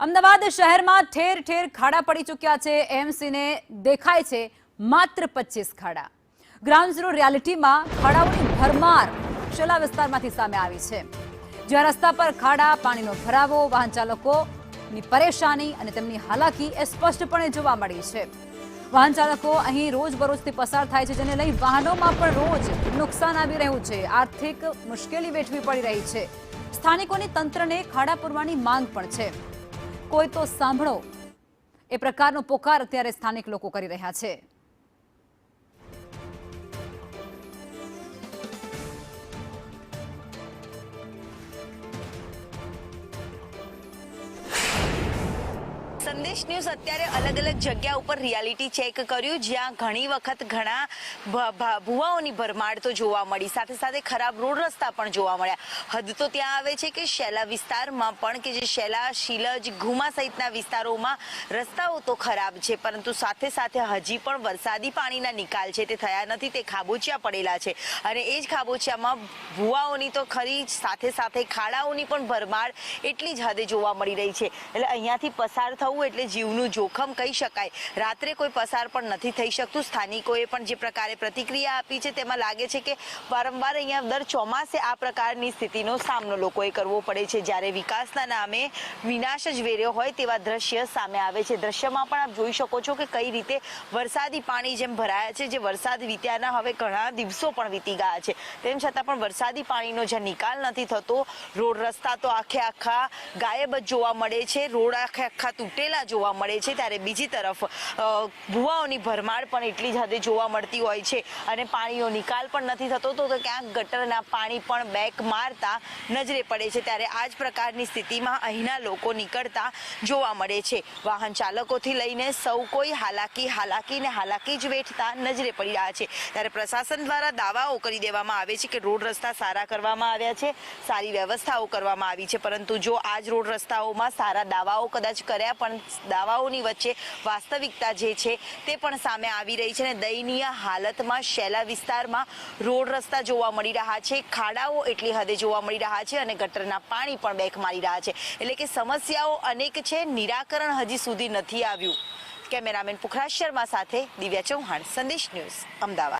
અમદાવાદ શહેરમાં ઠેર ઠેર ખાડા પડી ચૂક્યા છે। એમસીને દેખાય છે માત્ર 25 ખાડા। ગ્રાઉન્ડ ઝીરો રિયાલિટીમાં ખાડાઓની ભરમાર શેલા વિસ્તારમાંથી સામે આવી છે, જ્યાં રસ્તા પર ખાડા, પાણીનો ભરાવો, વાહન ચાલકોની પરેશાની અને તેમની હાલાકી એ સ્પષ્ટપણે જોવા મળી છે। વાહન ચાલકો અહીં રોજબરોજથી પસાર થાય છે, જેને લઈ વાહનોમાં પણ રોજ નુકસાન આવી રહ્યું છે। આર્થિક મુશ્કેલી વેઠવી પડી રહી છે। સ્થાનિકોની તંત્રને ખાડા પૂરવાની માંગ પણ છે। કોઈ તો સાંભળો એ પ્રકારનો પોકાર અત્યારે સ્થાનિક લોકો કરી રહ્યા છે। સંદેશ ન્યૂઝ અત્યારે અલગ અલગ જગ્યા ઉપર રિયાલિટી ચેક કર્યું, જ્યાં ઘણી વખત ઘણા ભૂવાઓની ભરમાર તો જોવા મળી, સાથે સાથે ખરાબ રોડ રસ્તા પણ જોવા મળ્યા। હદ તો ત્યાં આવે છે કે શેલા વિસ્તારમાં પણ, કે જે શેલા, શીલજ, ઘુમા સહિતના વિસ્તારોમાં રસ્તાઓ તો ખરાબ છે, પરંતુ સાથે સાથે હજી પણ વરસાદી પાણીના નિકાલ છે તે થયા નથી। તે ખાબોચિયા પડેલા છે અને એ જ ખાબોચિયામાં ભૂવાઓની તો ખરી, સાથે સાથે ખાડાઓની પણ ભરમાર એટલી જ હદે જોવા મળી રહી છે। એટલે અહીંયાથી પસાર થવું એટલે જીવનું જોખમ કહી શકાય। રાત્રે કોઈ પસાર પણ નથી થઈ શકતું। સ્થાનિકોએ પણ જે પ્રકારે પ્રતિક્રિયા આપી છે તેમાં લાગે છે કે વારંવાર અહીંયા દર ચોમાસે આ પ્રકારની સ્થિતિનો સામનો લોકોએ કરવો પડે છે, જ્યારે વિકાસના નામે વિનાશ જ વેર્યો હોય તેવા દ્રશ્ય સામે આવે છે। દ્રશ્યમાં પણ આપ જોઈ શકો છો કે કઈ રીતે વરસાદી પાણી જેમ ભરાયા છે, જે વરસાદ વીત્યાના હવે ઘણા દિવસો પણ વીતી ગયા છે, તેમ છતાં પણ વરસાદી પાણીનો જ્યાં નિકાલ નથી થતો, રોડ રસ્તા તો આખે આખા ગાયબ જ જોવા મળે છે, રોડ આખે આખા તૂટેલા જોવા મળે છે, ત્યારે બીજી તરફ ભૂવાઓની ભરમાર પણ એટલી જ હદે જોવા મળતી હોય છે અને પાણીનો નિકાલ પણ નથી થતો, તો ક્યાંક ગટરના પાણી પણ બેક મારતા નજરે પડે છે। ત્યારે આ જ પ્રકારની સ્થિતિમાં અહીંના લોકો નીકળતા જોવા મળે છે। વાહન ચાલકોથી લઈને સૌ કોઈ હાલાકી જ વેઠતા નજરે પડી રહ્યા છે। ત્યારે પ્રશાસન દ્વારા દાવાઓ કરી દેવામાં આવે છે કે રોડ રસ્તા સારા કરવામાં આવ્યા છે, સારી વ્યવસ્થાઓ કરવામાં આવી છે, પરંતુ જો આ જ રોડ રસ્તાઓમાં સારા દાવાઓ કદાચ કર્યા પણ દાવાઓની વચ્ચે વાસ્તવિકતા જે છે તે પણ સામે આવી રહી છે અને દયનીય હાલતમાં શેલા વિસ્તારમાં રોડ રસ્તા જોવા મળી રહ્યા છે, ખાડાઓ એટલી હદે જોવા મળી રહ્યા છે અને ગટરના પાણી પણ બેક મારી રહ્યા છે। એટલે કે સમસ્યાઓ અનેક છે, નિરાકરણ હજી સુધી નથી આવ્યું। કેમેરામેન પુખરાજ શર્મા સાથે દિવ્યા ચૌહાણ, સંદેશ ન્યૂઝ, અમદાવાદ।